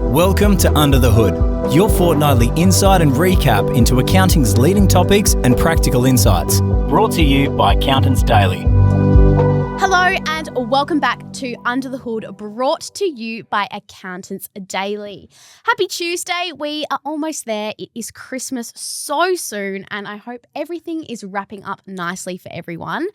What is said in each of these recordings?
Welcome to Under the Hood, your fortnightly insight and recap into accounting's leading topics and practical insights. Brought to you by Accountants Daily. Hello and welcome back to Under the Hood, brought to you by Accountants Daily. Happy Tuesday. We are almost there. It is Christmas so soon and I hope everything is wrapping up nicely for everyone.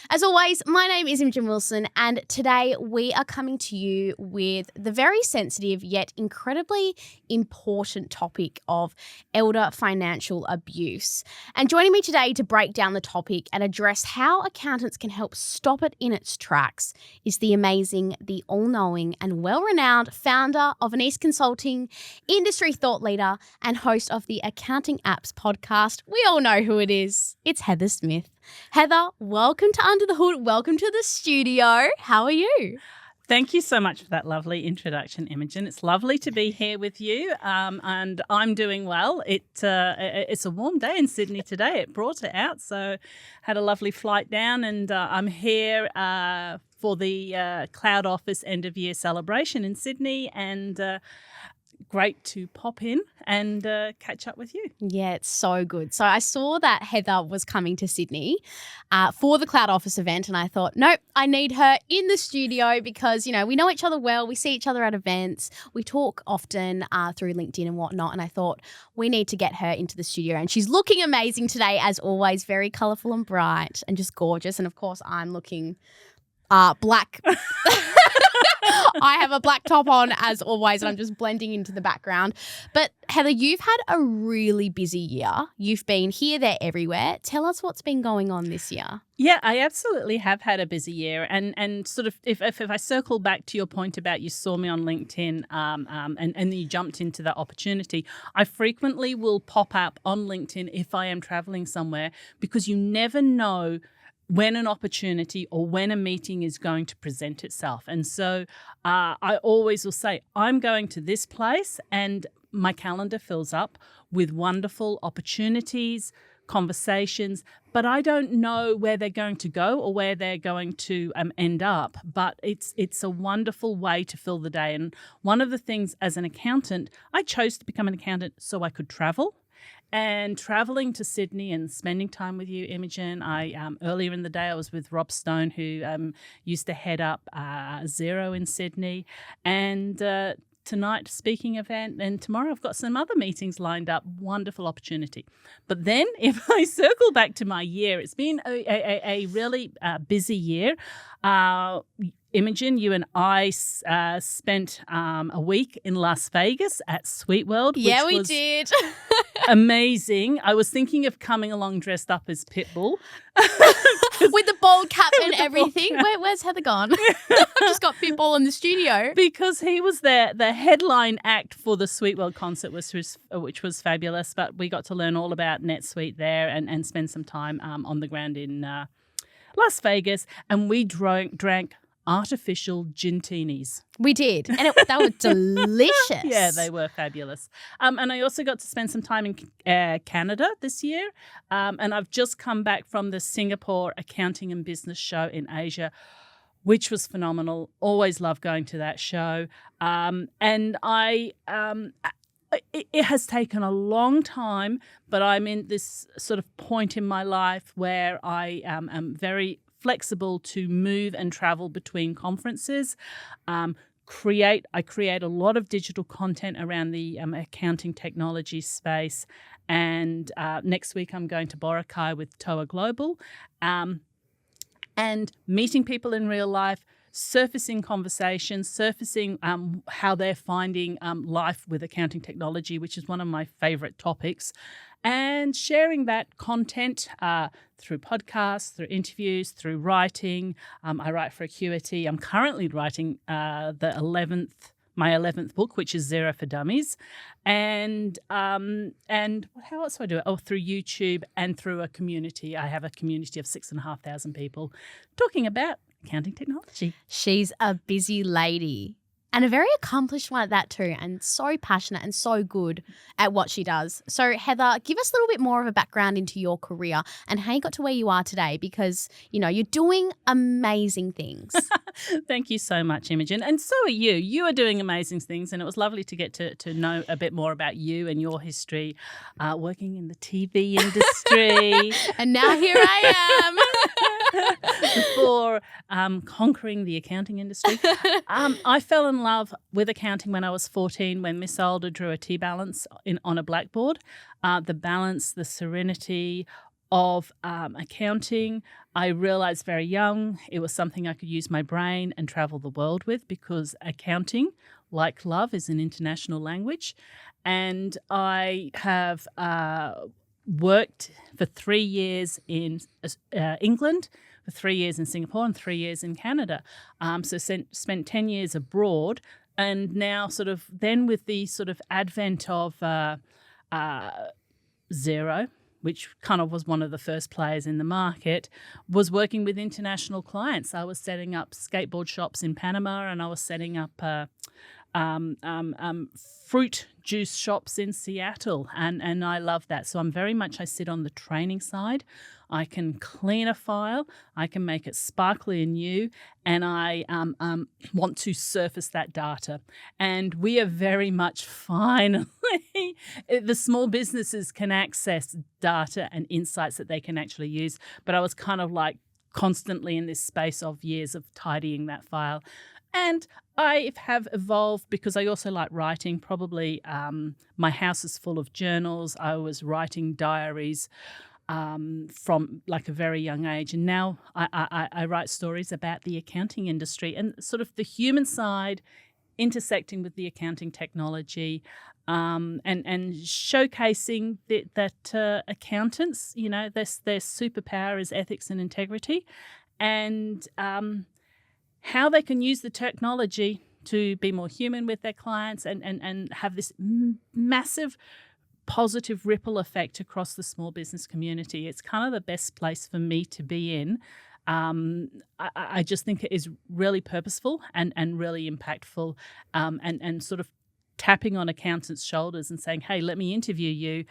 As always, my name is Imogen.Wilson and today we are coming to you with the very sensitive yet incredibly important topic of elder financial abuse. And joining me today to break down the topic and address how accountants can help stop it in its tracks is the amazing, the all-knowing and well-renowned founder of Anise Consulting, industry thought leader and host of the Accounting Apps podcast. We all know who it is. It's Heather Smith. Heather, welcome to Under the Hood. Welcome to the studio. How are you? Thank you so much for that lovely introduction, Imogen. It's lovely to be here with you, and I'm doing well. It's a warm day in Sydney today. It brought it out, so had a lovely flight down, and I'm here for the Cloud Office end-of-year celebration in Sydney, and great to pop in and catch up with you. Yeah, it's so good. So I saw that Heather was coming to Sydney for the Cloud Office event and I thought, nope, I need her in the studio because, you know, we know each other well. We see each other at events. We talk often through LinkedIn and whatnot. And I thought we need to get her into the studio. And she's looking amazing today, as always, very colourful and bright and just gorgeous. And, of course, I'm looking black. I have a black top on as always and I'm just blending into the background. But Heather, you've had a really busy year. You've been here, there, everywhere. Tell us what's been going on this year. Yeah, I absolutely have had a busy year. And sort of if I circle back to your point about you saw me on LinkedIn and you jumped into that opportunity, I frequently will pop up on LinkedIn if I am traveling somewhere because you never know when an opportunity or when a meeting is going to present itself. And so I always will say, I'm going to this place and my calendar fills up with wonderful opportunities, conversations, but I don't know where they're going to go or where they're going to end up. But it's a wonderful way to fill the day. And one of the things as an accountant, I chose to become an accountant so I could travel. And traveling to Sydney and spending time with you, Imogen, earlier in the day I was with Rob Stone, who used to head up Xero in Sydney, and tonight speaking event, and tomorrow I've got some other meetings lined up. Wonderful opportunity. But then if I circle back to my year, it's been a really busy year. Imogen, you and I spent a week in Las Vegas at Sweet World. Yeah, we did. Amazing. I was thinking of coming along dressed up as Pitbull. With the bald cap and everything. Where's Heather gone? I've just got Pitbull in the studio. Because he was the headline act for the Sweet World concert, which was fabulous. But we got to learn all about NetSuite there and spend some time on the ground in Las Vegas. And we drank artificial gin-tinis. We did. And they were delicious. Yeah, they were fabulous. And I also got to spend some time in Canada this year. And I've just come back from the Singapore Accounting and Business Show in Asia, which was phenomenal. Always love going to that show. And it has taken a long time, but I'm in this sort of point in my life where I am very flexible to move and travel between conferences. I create a lot of digital content around the accounting technology space. And next week I'm going to Boracay with TOA Global and meeting people in real life, surfacing conversations, surfacing how they're finding life with accounting technology, which is one of my favorite topics, and sharing that content through podcasts, through interviews, through writing. I write for Acuity. I'm currently writing my 11th book, which is Xero for Dummies. And how else do I do it? Oh, through YouTube and through a community. I have a community of 6,500 people talking about accounting technology. She's a busy lady. And a very accomplished one at that too, and so passionate and so good at what she does. So Heather, give us a little bit more of a background into your career and how you got to where you are today, because, you know, you're doing amazing things. Thank you so much, Imogen. And so are you. You are doing amazing things, and it was lovely to get to know a bit more about you and your history working in the TV industry. And now here I am. Before conquering the accounting industry. I fell in love with accounting when I was 14 when Miss Alder drew a T-balance on a blackboard. The balance, the serenity of accounting. I realised very young it was something I could use my brain and travel the world with, because accounting, like love, is an international language. And I have worked for 3 years in England, for 3 years in Singapore, and 3 years in Canada. So spent 10 years abroad, and now sort of then with the sort of advent of Xero, which kind of was one of the first players in the market, was working with international clients. I was setting up skateboard shops in Panama, and I was setting up fruit juice shops in Seattle, and I love that. So I sit on the training side. I can clean a file, I can make it sparkly and new, and I want to surface that data. And we are very much finally, the small businesses can access data and insights that they can actually use. But I was kind of like constantly in this space of years of tidying that file. And I have evolved because I also like writing. Probably my house is full of journals. I was writing diaries from like a very young age. And now I write stories about the accounting industry and sort of the human side intersecting with the accounting technology, and showcasing that accountants, you know, their superpower is ethics and integrity, and how they can use the technology to be more human with their clients and have this massive positive ripple effect across the small business community. It's kind of the best place for me to be in. I just think it is really purposeful and really impactful, and sort of tapping on accountants' shoulders and saying, hey, let me interview you,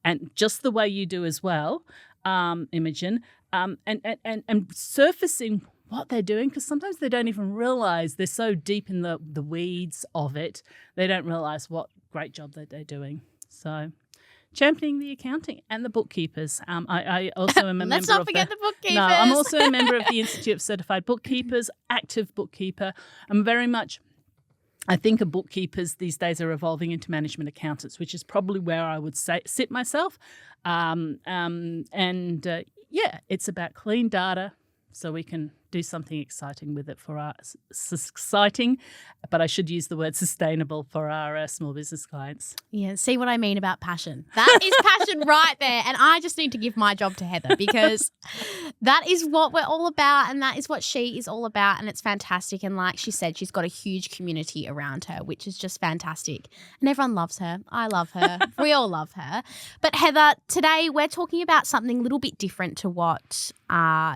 and just the way you do as well, Imogen, and surfacing what they're doing, because sometimes they don't even realise they're so deep in the weeds of it, they don't realise what great job that they're doing. So championing the accounting and the bookkeepers. I also am a member of Let's not forget the bookkeepers. No, I'm also a member of the Institute of Certified Bookkeepers, active bookkeeper. I'm very much, I think bookkeepers these days are evolving into management accountants, which is probably where I would sit myself. It's about clean data so we can do something exciting with it for our but I should use the word sustainable for our small business clients. Yeah, see what I mean about passion. That is passion right there. And I just need to give my job to Heather, because that is what we're all about, and that is what she is all about, and it's fantastic. And like she said, she's got a huge community around her, which is just fantastic. And everyone loves her. I love her. We all love her. But Heather, today we're talking about something a little bit different to what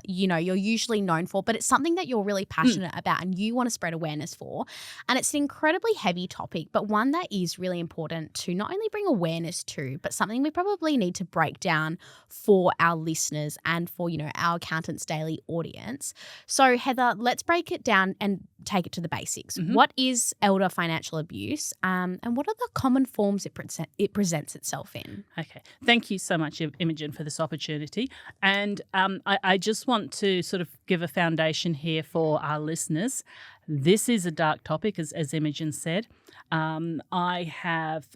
you're usually known for, but it's something that you're really passionate about and you want to spread awareness for. And it's an incredibly heavy topic, but one that is really important to not only bring awareness to, but something we probably need to break down for our listeners and for, our Accountants Daily audience. So Heather, let's break it down and take it to the basics. Mm-hmm. What is elder financial abuse, and what are the common forms it presents itself in? Okay. Thank you so much, Imogen, for this opportunity. And I just want to sort of give a foundation here for our listeners. This is a dark topic, as Imogen said. I have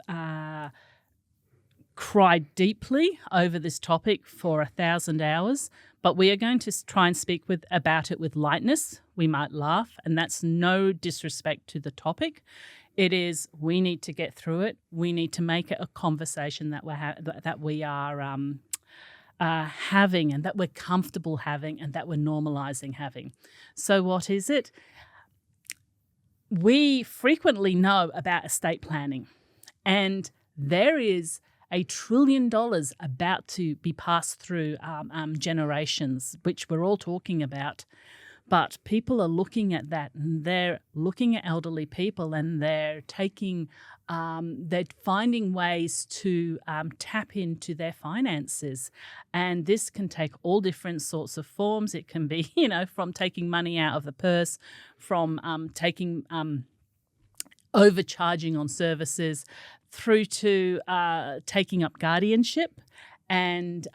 cried deeply over this topic for 1,000 hours, but we are going to try and speak about it with lightness. We might laugh, and that's no disrespect to the topic. It is, we need to get through it. We need to make it a conversation that we are having, and that we're comfortable having, and that we're normalising having. So what is it? We frequently know about estate planning, and there is $1 trillion about to be passed through generations, which we're all talking about. But people are looking at that, and they're looking at elderly people, and they're finding ways to tap into their finances. And this can take all different sorts of forms. It can be, from taking money out of the purse, from taking overcharging on services, through to taking up guardianship. And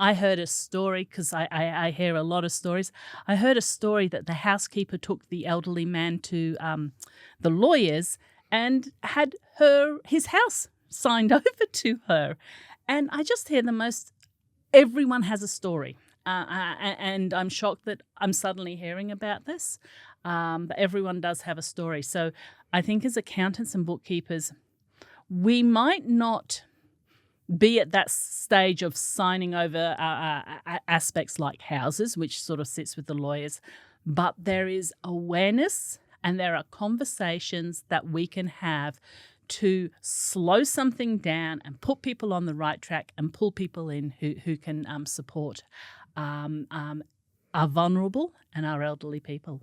I heard a story, because I hear a lot of stories. I heard a story that the housekeeper took the elderly man to the lawyers and had his house signed over to her. And I just hear everyone has a story. And I'm shocked that I'm suddenly hearing about this. But everyone does have a story. So I think as accountants and bookkeepers, we might not be at that stage of signing over aspects like houses, which sort of sits with the lawyers, but there is awareness and there are conversations that we can have to slow something down and put people on the right track and pull people in who can support our vulnerable and our elderly people.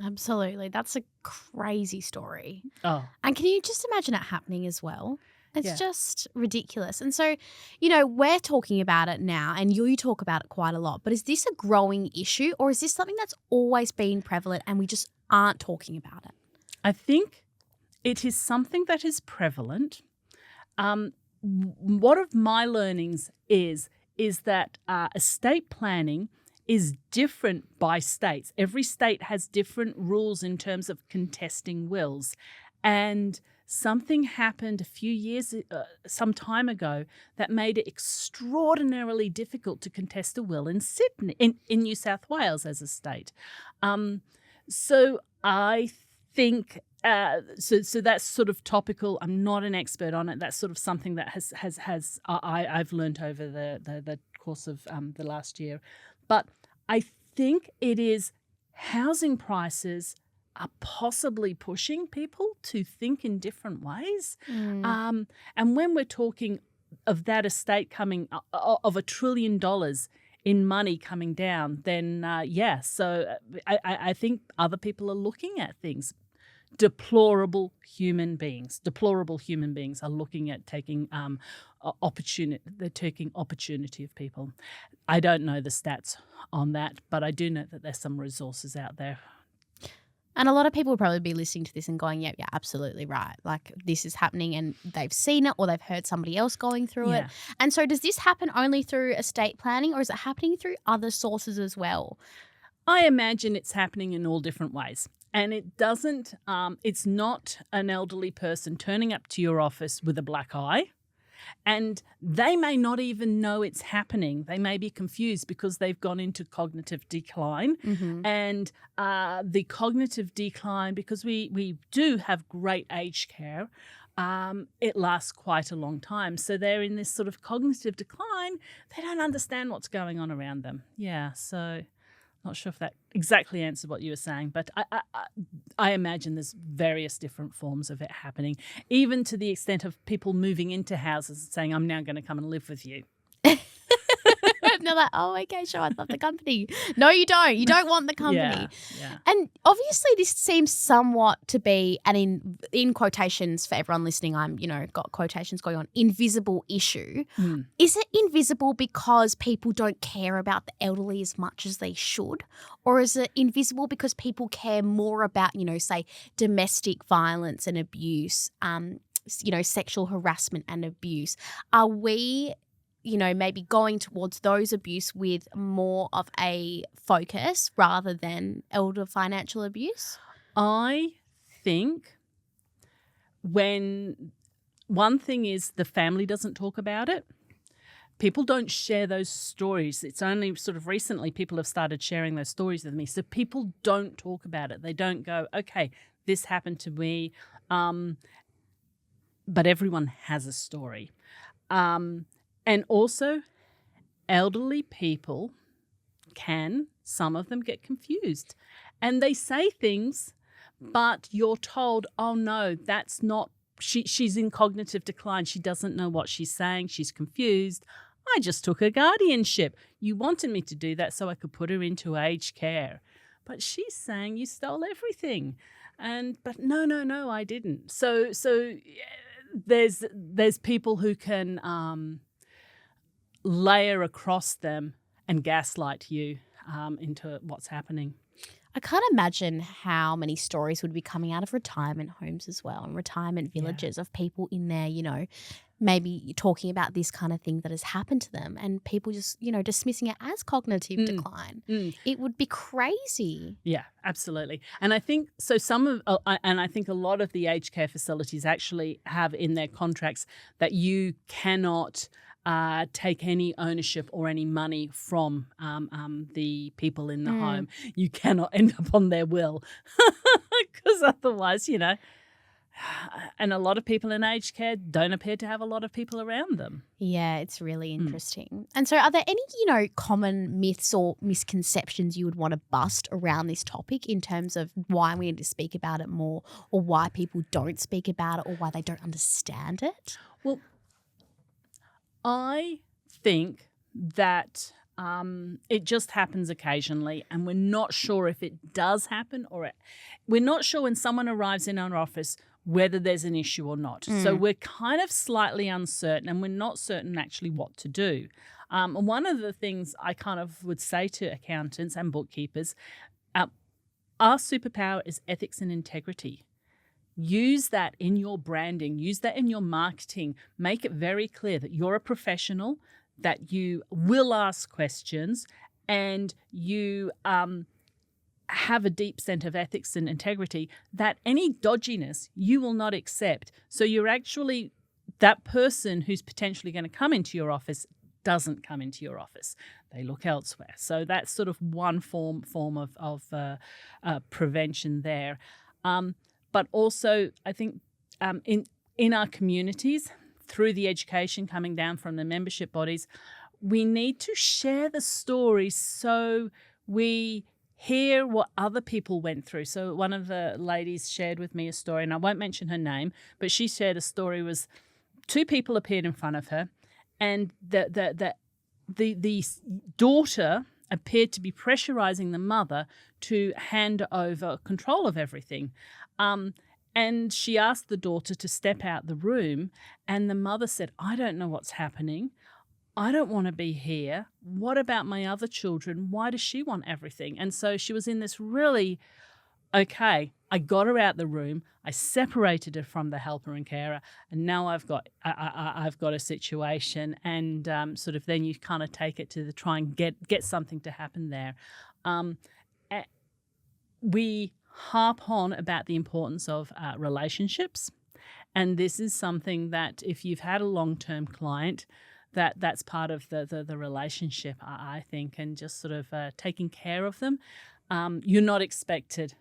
Absolutely. That's a crazy story. Oh. And can you just imagine it happening as well? It's Yeah. just ridiculous. And so, we're talking about it now, and you talk about it quite a lot, but is this a growing issue, or is this something that's always been prevalent and we just aren't talking about it? I think it is something that is prevalent. One of my learnings is that estate planning is different by states. Every state has different rules in terms of contesting wills. And something happened some time ago that made it extraordinarily difficult to contest a will in Sydney, in New South Wales as a state. So I think so that's sort of topical. I'm not an expert on it. That's sort of something that I've learned over the course of the last year. But I think it is housing prices are possibly pushing people to think in different ways. And when we're talking of that estate coming of $1 trillion in money coming down, then so I think other people are looking at things. Deplorable human beings are looking at taking opportunity. They're taking opportunity of people. I don't know the stats on that, but I do know that there's some resources out there. And a lot of people will probably be listening to this and going, yeah, absolutely right. Like, this is happening, and they've seen it or they've heard somebody else going through it. And so does this happen only through estate planning, or is it happening through other sources as well? I imagine it's happening in all different ways. And it doesn't, it's not an elderly person turning up to your office with a black eye. And they may not even know it's happening. They may be confused because they've gone into cognitive decline. Mm-hmm. And the cognitive decline, because we do have great aged care, it lasts quite a long time. So they're in this sort of cognitive decline. They don't understand what's going on around them. Yeah, so not sure if that exactly answered what you were saying, but I imagine there's various different forms of it happening, even to the extent of people moving into houses and saying, I'm now going to come and live with you. And they're like, oh, okay, sure, I'd love the company. No, you don't. You don't want the company. Yeah. And obviously this seems somewhat to be, and in quotations for everyone listening, I'm, got quotations going on, invisible issue. Is it invisible because people don't care about the elderly as much as they should? Or is it invisible because people care more about, say, domestic violence and abuse, sexual harassment and abuse? Are we maybe going towards those abuse with more of a focus rather than elder financial abuse? I think when one thing is the family doesn't talk about it, people don't share those stories. It's only sort of recently people have started sharing those stories with me. So people don't talk about it. They don't go, okay, this happened to me. But everyone has a story. And also, elderly people some of them get confused. And they say things, but you're told, oh, no, that's not, she's in cognitive decline. She doesn't know what she's saying. She's confused. I just took her guardianship. You wanted me to do that so I could put her into aged care. But she's saying you stole everything. But no, I didn't. So there's people who can layer across them and gaslight you into what's happening. I can't imagine how many stories would be coming out of retirement homes as well and retirement villages of people in there, maybe talking about this kind of thing that has happened to them and people just, dismissing it as cognitive decline. It would be crazy. Yeah, absolutely. And I think I think a lot of the aged care facilities actually have in their contracts that you cannot take any ownership or any money from the people in the home. You cannot end up on their will because otherwise, and a lot of people in aged care don't appear to have a lot of people around them. Yeah, it's really interesting. And so are there any, common myths or misconceptions you would want to bust around this topic in terms of why we need to speak about it more or why people don't speak about it or why they don't understand it? Well, I think that it just happens occasionally and we're not sure if it does happen we're not sure when someone arrives in our office whether there's an issue or not. So we're kind of slightly uncertain and we're not certain actually what to do. And one of the things I kind of would say to accountants and bookkeepers, our superpower is ethics and integrity. Use that in your branding, use that in your marketing. Make it very clear that you're a professional, that you will ask questions, and you have a deep sense of ethics and integrity, that any dodginess you will not accept. So you're actually that person who's potentially going to come into your office doesn't come into your office. They look elsewhere. So that's sort of one form of prevention there. But also, I think in our communities, through the education coming down from the membership bodies, we need to share the stories so we hear what other people went through. So one of the ladies shared with me a story, and I won't mention her name, but she shared a story was two people appeared in front of her, and the daughter appeared to be pressurizing the mother to hand over control of everything. And she asked the daughter to step out the room, and the mother said, I don't know what's happening. I don't want to be here. What about my other children? Why does she want everything? And so she was in this really, okay, I got her out the room. I separated her from the helper and carer, and now I've got a situation. And sort of then you kind of take it to try and get something to happen there. We harp on about the importance of relationships, and this is something that if you've had a long-term client, that's part of the relationship, I think, and just sort of taking care of them. You're not expected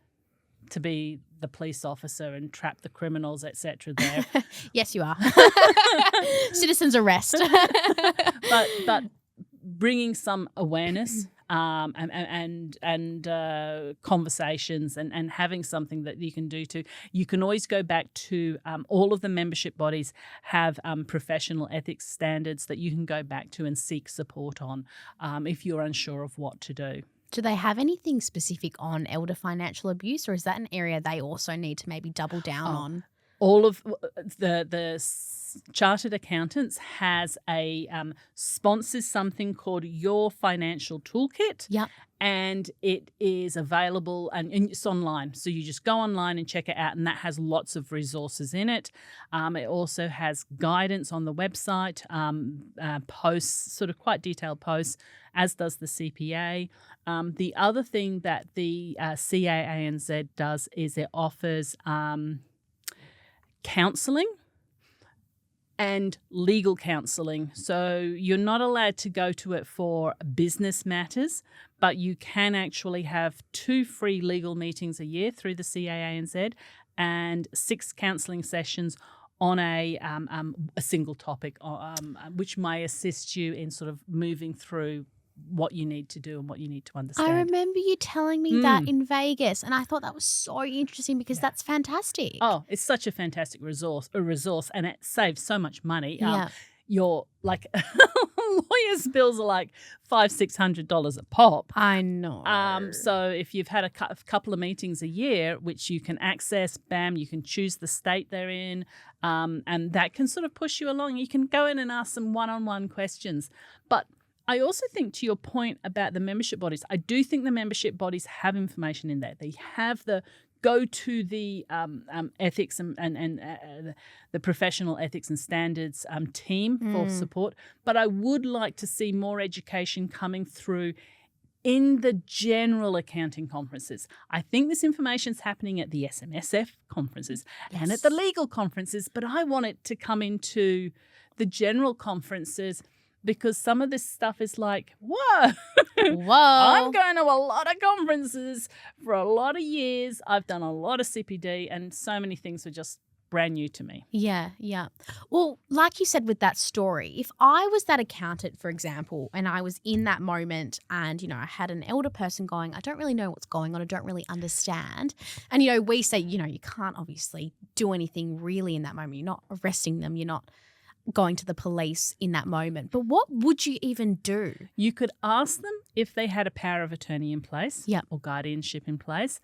to be the police officer and trap the criminals, etc. there. Yes, you are. Citizen's arrest. but bringing some awareness and conversations and having something that you can do you can always go back to all of the membership bodies have professional ethics standards that you can go back to and seek support on if you're unsure of what to do. Do they have anything specific on elder financial abuse, or is that an area they also need to maybe double down on? All of the Chartered Accountants has sponsors something called Your Financial Toolkit. Yeah. And it is available and it's online. So you just go online and check it out, and that has lots of resources in it. It also has guidance on the website, posts, sort of quite detailed posts, as does the CPA. The other thing that the CAANZ does is it offers counselling and legal counselling. So you're not allowed to go to it for business matters, but you can actually have 2 free legal meetings a year through the CAANZ and 6 counselling sessions on a single topic, which may assist you in sort of moving through what you need to do and what you need to understand. I remember you telling me that in Vegas, and I thought that was so interesting because that's fantastic. Oh, it's such a fantastic resource, and it saves so much money. Yeah. You're like lawyers' bills are like $500-$600 a pop. I know. So if you've had a couple of meetings a year, which you can access, bam, you can choose the state they're in, and that can sort of push you along. You can go in and ask some one-on-one questions. But I also think, to your point about the membership bodies, I do think the membership bodies have information in there. They have the go to the ethics and the professional ethics and standards team for support. But I would like to see more education coming through in the general accounting conferences. I think this information is happening at the SMSF conferences and at the legal conferences, but I want it to come into the general conferences, because some of this stuff is like, whoa, I'm going to a lot of conferences for a lot of years. I've done a lot of CPD, and so many things were just brand new to me. Yeah. Well, like you said with that story, if I was that accountant, for example, and I was in that moment and, I had an elder person going, I don't really know what's going on. I don't really understand. And, we say, you can't obviously do anything really in that moment. You're not arresting them. You're not going to the police in that moment. But what would you even do? You could ask them if they had a power of attorney in place or guardianship in place.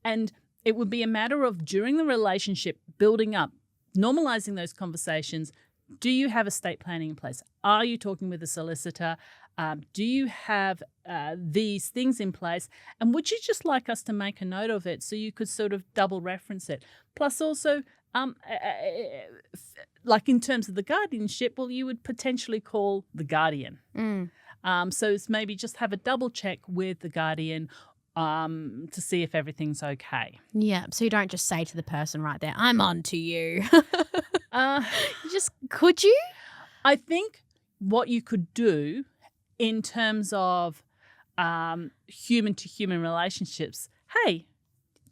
And it would be a matter of, during the relationship, building up, normalizing those conversations. Do you have estate planning in place? Are you talking with a solicitor? Do you have these things in place? And would you just like us to make a note of it so you could sort of double reference it? Plus also, like in terms of the guardianship, well, you would potentially call the guardian. So it's maybe just have a double check with the guardian to see if everything's okay. Yeah, so you don't just say to the person right there, I'm on to you. Could you? I think what you could do in terms of human-to-human relationships, hey,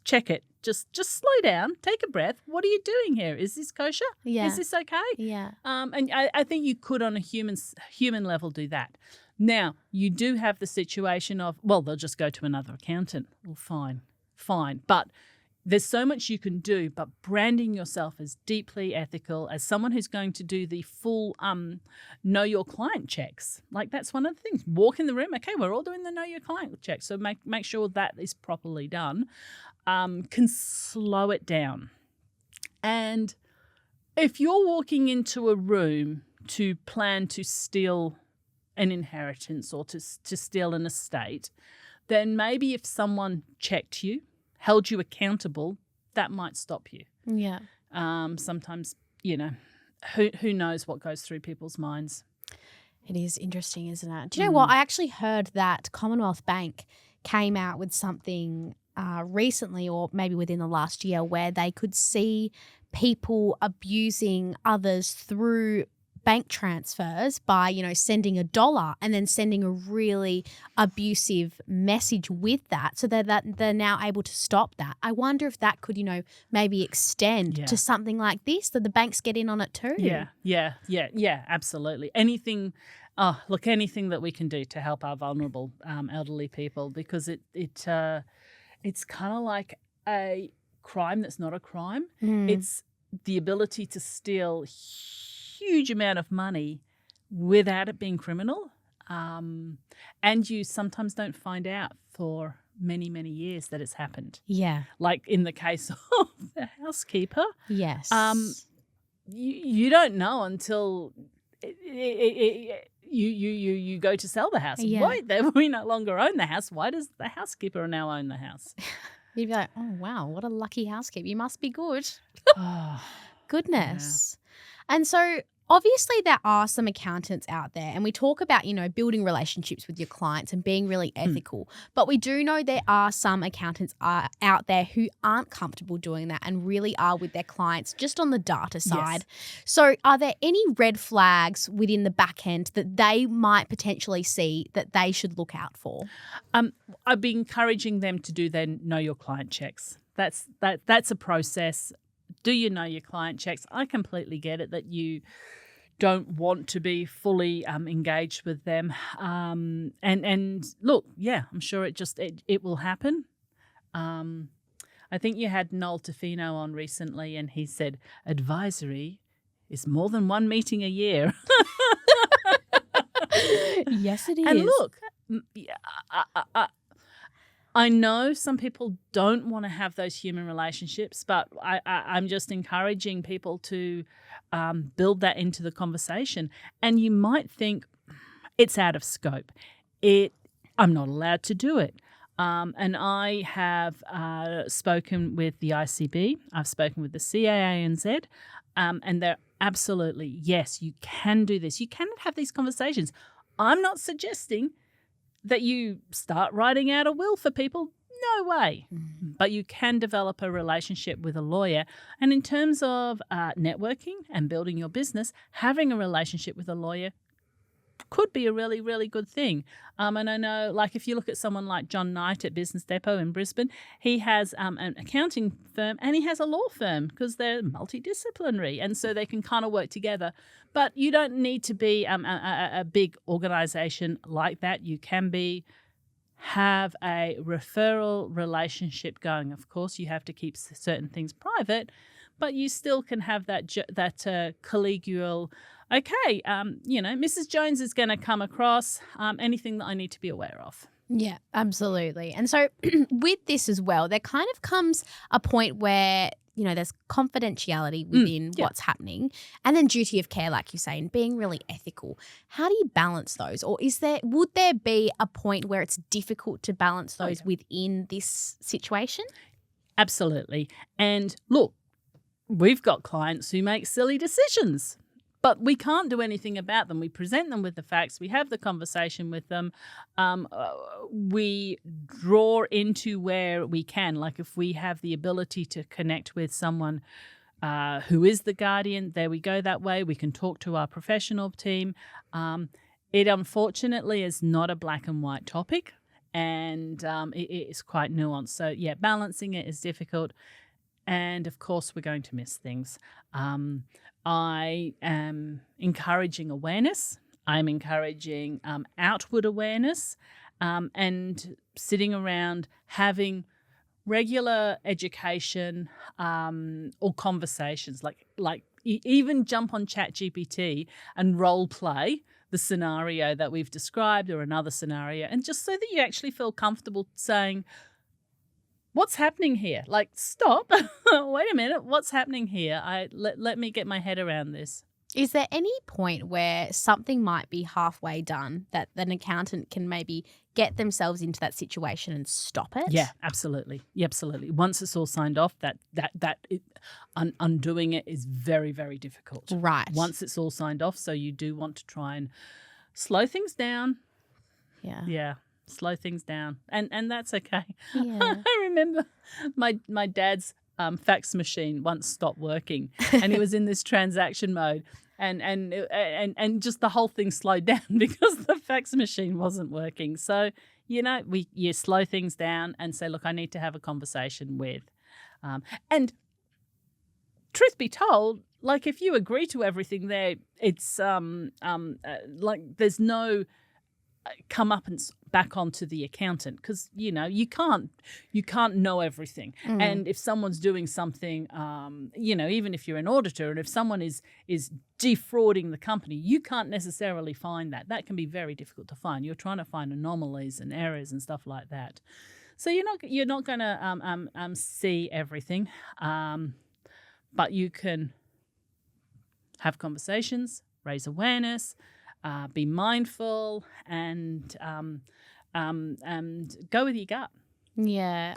check it. Just slow down, take a breath. What are you doing here? Is this kosher? Yeah. Is this okay? Yeah. And I think you could, on a human level, do that. Now, you do have the situation of, well, they'll just go to another accountant. Well, fine. But there's so much you can do, but branding yourself as deeply ethical, as someone who's going to do the full know your client checks. Like, that's one of the things. Walk in the room, okay, we're all doing the know your client check. So make sure that is properly done. Can slow it down. And if you're walking into a room to plan to steal an inheritance or to steal an estate, then maybe if someone checked you, held you accountable, that might stop you. Yeah. Sometimes, who knows what goes through people's minds. It is interesting, isn't it? Do you know what? I actually heard that Commonwealth Bank came out with something recently, or maybe within the last year, where they could see people abusing others through bank transfers by, sending $1 and then sending a really abusive message with that, so that they're now able to stop that. I wonder if that could, maybe extend to something like this, that the banks get in on it too. Yeah, absolutely. Anything that we can do to help our vulnerable elderly people, because it's kind of like a crime that's not a crime. It's the ability to steal huge amount of money without it being criminal, and you sometimes don't find out for many, many years that it's happened. Yeah, like in the case of the housekeeper. Yes, you don't know until you go to sell the house. Yeah. Wait, we no longer own the house. Why does the housekeeper now own the house? You'd be like, oh wow, what a lucky housekeeper! You must be good. Goodness. Yeah. And so obviously there are some accountants out there, and we talk about, building relationships with your clients and being really ethical. But we do know there are some accountants out there who aren't comfortable doing that and really are with their clients just on the data side. Yes. So are there any red flags within the back end that they might potentially see that they should look out for? I've been encouraging them to do their know your client checks. That's a process. Do you know your client checks? I completely get it that you don't want to be fully engaged with them. And look, I'm sure it will happen. I think you had Noel Tofino on recently, and he said advisory is more than one meeting a year. Yes, it is. And look, I know some people don't want to have those human relationships, but I'm just encouraging people to build that into the conversation. And you might think it's out of scope. I'm not allowed to do it. And I have spoken with the ICB. I've spoken with the CAANZ, and they're absolutely, yes, you can do this. You can have these conversations. I'm not suggesting that you start writing out a will for people. No way. But you can develop a relationship with a lawyer. And in terms of networking and building your business, having a relationship with a lawyer could be a really, really good thing. And I know, like, if you look at someone like John Knight at Business Depot in Brisbane, he has an accounting firm and he has a law firm because they're multidisciplinary, and so they can kind of work together. But you don't need to be a big organisation like that. You can have a referral relationship going. Of course, you have to keep certain things private, but you still can have that collegial. Okay, Mrs. Jones is going to come across. Anything that I need to be aware of. Yeah, absolutely. And so with this as well, there kind of comes a point where, there's confidentiality within what's happening, and then duty of care, like you say, and being really ethical. How do you balance those? Or would there be a point where it's difficult to balance those within this situation? Absolutely. And look, we've got clients who make silly decisions, but we can't do anything about them. We present them with the facts. We have the conversation with them. We draw into where we can. Like if we have the ability to connect with someone who is the guardian, there we go that way. We can talk to our professional team. It unfortunately is not a black and white topic, and it is quite nuanced. So, yeah, balancing it is difficult. And, of course, we're going to miss things. I am encouraging awareness. I'm encouraging outward awareness and sitting around having regular education or conversations. Like even jump on ChatGPT and role play the scenario that we've described or another scenario, and just so that you actually feel comfortable saying, what's happening here? Like, stop. Wait a minute. What's happening here? Let me get my head around this. Is there any point where something might be halfway done that an accountant can maybe get themselves into that situation and stop it? Yeah, absolutely. Yeah, absolutely. Once it's all signed off, undoing it is very, very difficult. Right. Once it's all signed off, so you do want to try and slow things down. Yeah. Yeah. Slow things down, and that's okay. Yeah. I remember my dad's fax machine once stopped working, and he was in this transaction mode, and just the whole thing slowed down because the fax machine wasn't working. So you slow things down and say, look, I need to have a conversation with, and truth be told, like if you agree to everything there, it's like there's no come up and back onto the accountant because you can't know everything. And if someone's doing something, even if you're an auditor, and if someone is defrauding the company, you can't necessarily find that can be very difficult to find. You're trying to find anomalies and errors and stuff like that, so you're not going to see everything, but you can have conversations, raise awareness, be mindful, and go with your gut. Yeah,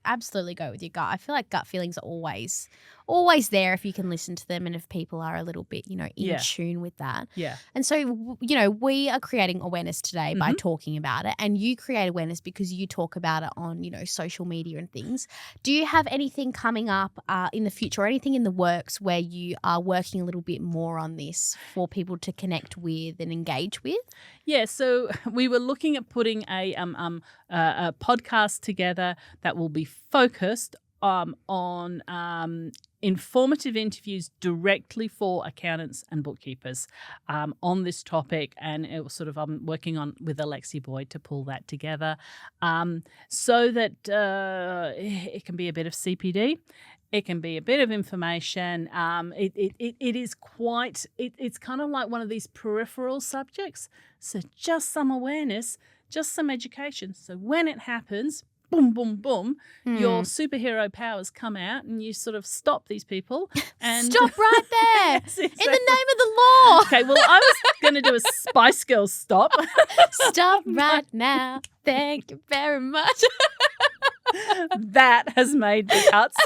absolutely go with your gut. I feel like gut feelings are always there if you can listen to them and if people are a little bit, in tune with that. Yeah. And so, we are creating awareness today by talking about it, and you create awareness because you talk about it on, social media and things. Do you have anything coming up in the future or anything in the works where you are working a little bit more on this for people to connect with and engage with? Yeah, so we were looking at putting a podcast together that will be focused on informative interviews directly for accountants and bookkeepers on this topic, and it was I'm working on with Alexi Boyd to pull that together so that it can be a bit of CPD. It can be a bit of information. It is quite. It's kind of like one of these peripheral subjects. So just some awareness, just some education. So when it happens, boom, boom, boom, your superhero powers come out, and you sort of stop these people. And Stop right there. Yes, exactly. In the name of the law. Okay, well, I was going to do a Spice Girls stop. Stop right now. Thank you very much. That has made the cuts.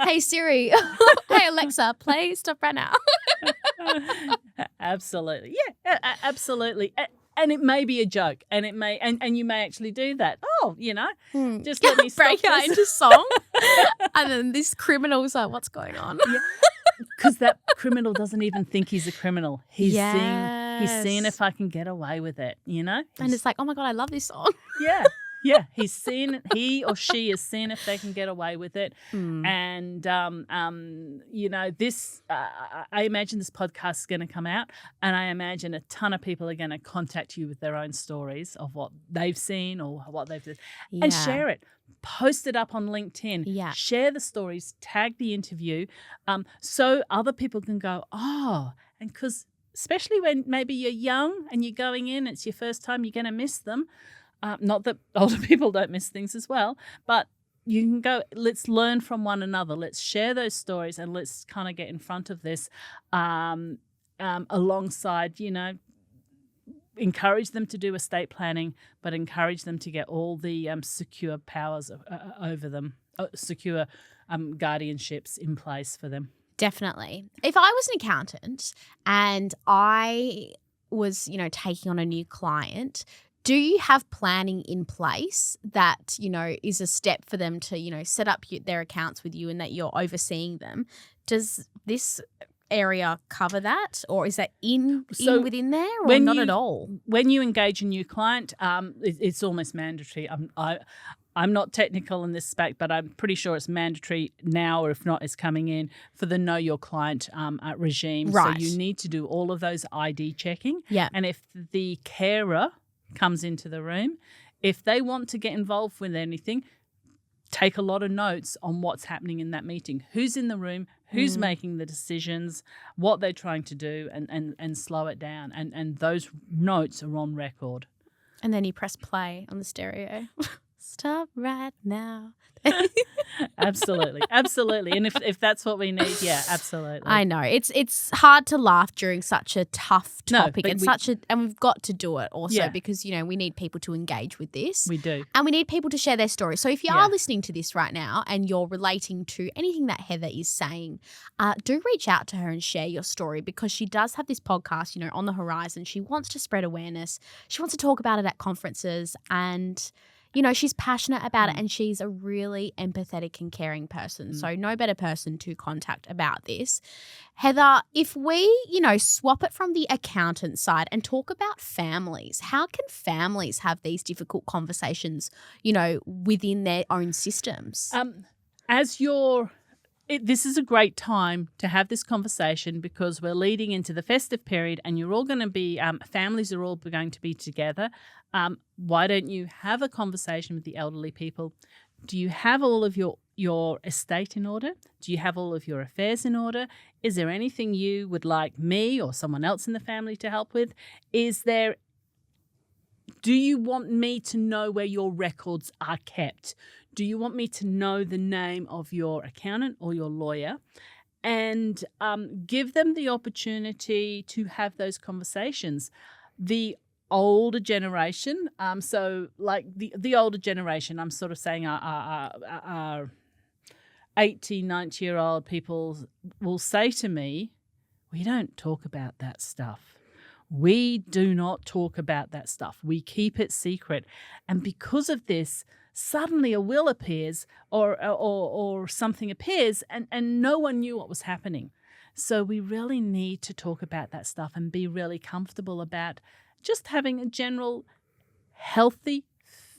Hey Siri. Hey Alexa, play Stop Right Now. Absolutely. Yeah, absolutely. And it may be a joke, and it may, and you may actually do that. Oh, just let me stop break out this. into song. And then this criminal's like, what's going on? Because that criminal doesn't even think he's a criminal. He's Yes. seeing if I can get away with it, And it's like, oh my God, I love this song. Yeah. Yeah, he or she is seeing if they can get away with it. And, this, I imagine this podcast is going to come out, and I imagine a ton of people are going to contact you with their own stories of what they've seen or what they've done, and share it. Post it up on LinkedIn. Yeah. Share the stories, tag the interview, so other people can go, oh, and because especially when maybe you're young and you're going in, it's your first time, you're going to miss them. Not that older people don't miss things as well, but you can go, let's learn from one another. Let's share those stories, and let's kind of get in front of this alongside, encourage them to do estate planning, but encourage them to get all the secure powers over them, secure guardianships in place for them. Definitely. If I was an accountant and I was, taking on a new client, do you have planning in place that, is a step for them to, set up their accounts with you and that you're overseeing them? Does this area cover that, or is that within there, or not at all? When you engage a new client, it's almost mandatory. I'm not technical in this spec, but I'm pretty sure it's mandatory now, or if not, it's coming in for the Know Your Client regime. Right. So you need to do all of those ID checking. Yeah. And if the carer comes into the room, if they want to get involved with anything, take a lot of notes on what's happening in that meeting, who's in the room, who's making the decisions, what they're trying to do, and slow it down. And those notes are on record. And then you press play on the stereo. Stop right now. Absolutely. And if that's what we need, yeah, absolutely. I know. It's hard to laugh during such a tough topic, and we've got to do it also because, we need people to engage with this. We do. And we need people to share their story. So if you are listening to this right now and you're relating to anything that Heather is saying, do reach out to her and share your story, because she does have this podcast, on the horizon. She wants to spread awareness. She wants to talk about it at conferences, and she's passionate about it, and she's a really empathetic and caring person. So no better person to contact about this. Heather, if we, swap it from the accountant side and talk about families, how can families have these difficult conversations, within their own systems? This is a great time to have this conversation, because we're leading into the festive period, and you're all going to be, families are all going to be together. Why don't you have a conversation with the elderly people? Do you have all of your estate in order? Do you have all of your affairs in order? Is there anything you would like me or someone else in the family to help with? Do you want me to know where your records are kept? Do you want me to know the name of your accountant or your lawyer? And give them the opportunity to have those conversations. The older generation, so like the older generation, I'm sort of saying our 80, 90-year-old people will say to me, we don't talk about that stuff. We do not talk about that stuff. We keep it secret. And because of this, suddenly a will appears or something appears, and no one knew what was happening. So we really need to talk about that stuff and be really comfortable about just having a general healthy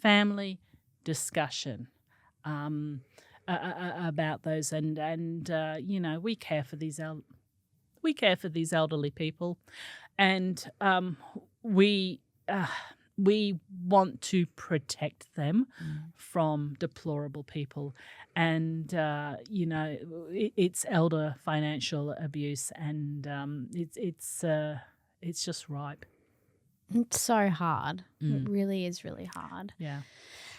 family discussion about those. And we care for these elderly people, and we want to protect them from deplorable people, and it's elder financial abuse, and it's just ripe. It's so hard. It really is really hard. Yeah.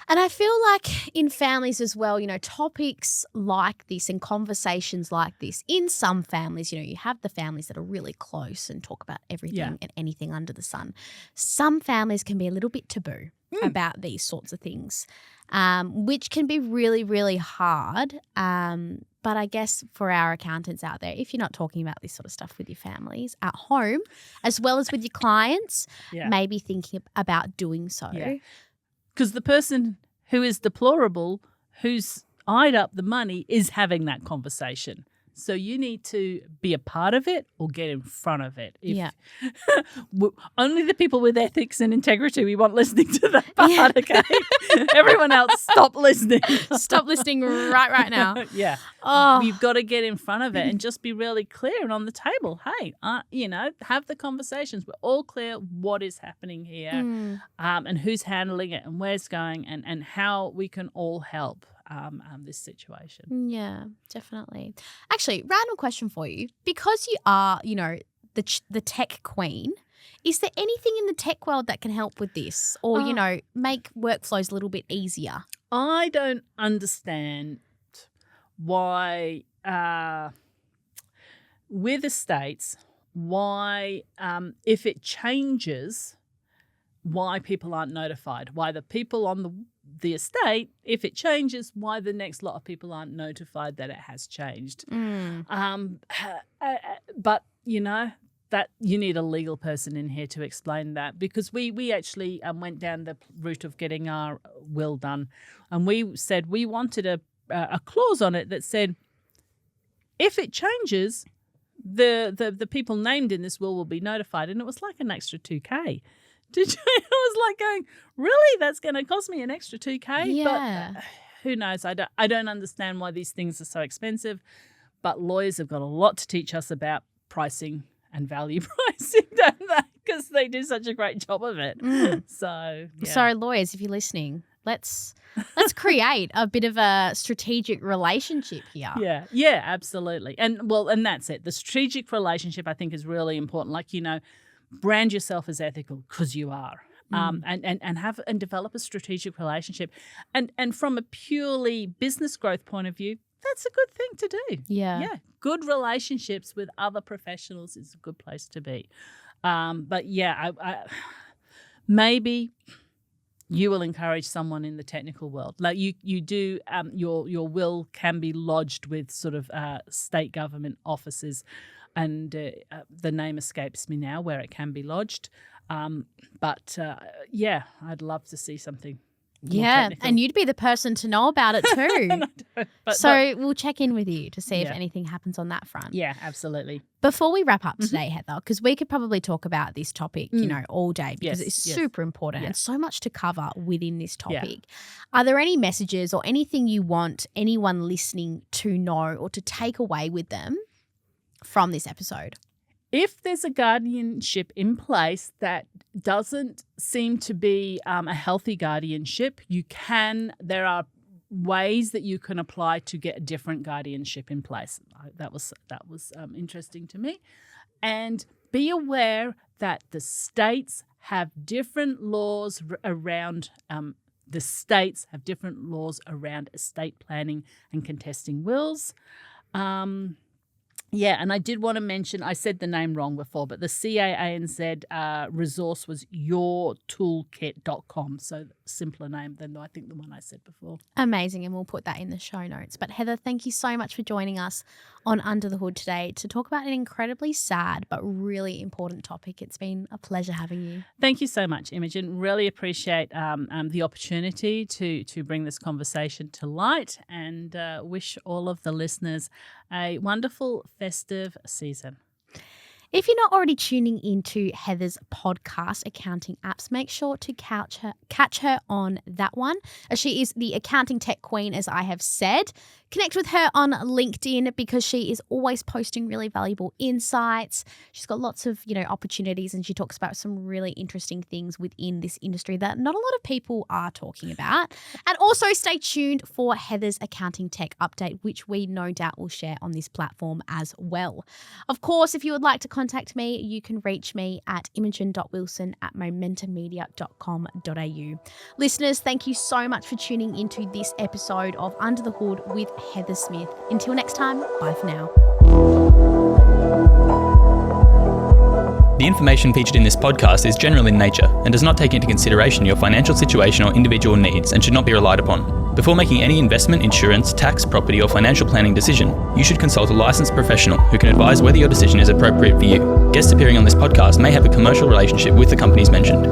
And I feel like in families as well, topics like this and conversations like this, in some families, you have the families that are really close and talk about everything and anything under the sun. Some families can be a little bit taboo about these sorts of things, which can be really, really hard. But I guess for our accountants out there, if you're not talking about this sort of stuff with your families at home, as well as with your clients, maybe thinking about doing so. Yeah. Because the person who is deplorable, who's eyed up the money, is having that conversation. So you need to be a part of it or get in front of it. Only the people with ethics and integrity we want listening to that part, okay? Everyone else, stop listening. Stop listening right now. Yeah. Oh. You've got to get in front of it and just be really clear and on the table. Hey, have the conversations. We're all clear what is happening here and who's handling it and where it's going and how we can all help. This situation. Yeah, definitely. Actually, random question for you. Because you are, the tech queen, is there anything in the tech world that can help with this or, make workflows a little bit easier? I don't understand why with estates, why if it changes, why people aren't notified, why the people on the estate, if it changes, why the next lot of people aren't notified that it has changed. But, that you need a legal person in here to explain that, because we actually went down the route of getting our will done, and we said we wanted a clause on it that said if it changes, the people named in this will be notified, and it was like an extra $2,000. It was like going, really? That's going to cost me an extra $2,000? Yeah. But who knows? I don't understand why these things are so expensive. But lawyers have got a lot to teach us about pricing and value pricing, don't they? Because they do such a great job of it. So, yeah. So, lawyers, if you're listening, let's create a bit of a strategic relationship here. Yeah, absolutely. And that's it. The strategic relationship, I think, is really important. Like, brand yourself as ethical because you are, and have and develop a strategic relationship, and from a purely business growth point of view, that's a good thing to do. Yeah, good relationships with other professionals is a good place to be. But I maybe you will encourage someone in the technical world, like you do. Your will can be lodged with sort of state government offices. And the name escapes me now where it can be lodged. But I'd love to see something more technical. And you'd be the person to know about it too. We'll check in with you to see if anything happens on that front. Yeah, absolutely. Before we wrap up today, Heather, because we could probably talk about this topic, all day because it's super important and so much to cover within this topic. Are there any messages or anything you want anyone listening to know or to take away with them from this episode? If there's a guardianship in place that doesn't seem to be a healthy guardianship, there are ways that you can apply to get a different guardianship in place. That was interesting to me. And be aware that the states have different laws around estate planning and contesting wills. And I did want to mention, I said the name wrong before, but the CAANZ resource was yourtoolkit.com. So simpler name than I think the one I said before. Amazing. And we'll put that in the show notes. But Heather, thank you so much for joining us on Under the Hood today to talk about an incredibly sad but really important topic. It's been a pleasure having you. Thank you so much, Imogen. Really appreciate the opportunity to bring this conversation to light, and wish all of the listeners a wonderful festive season. If you're not already tuning into Heather's podcast, Accounting Apps, make sure to catch her on that one. She is the accounting tech queen, as I have said. Connect with her on LinkedIn because she is always posting really valuable insights. She's got lots of, opportunities, and she talks about some really interesting things within this industry that not a lot of people are talking about. And also stay tuned for Heather's accounting tech update, which we no doubt will share on this platform as well. Of course, if you would like to contact me, you can reach me at imogen.wilson@momentummedia.com.au. Listeners, thank you so much for tuning into this episode of Under the Hood with Heather Smith. Until next time, bye for now. The information featured in this podcast is general in nature and does not take into consideration your financial situation or individual needs and should not be relied upon. Before making any investment, insurance, tax, property or financial planning decision, you should consult a licensed professional who can advise whether your decision is appropriate for you. Guests appearing on this podcast may have a commercial relationship with the companies mentioned.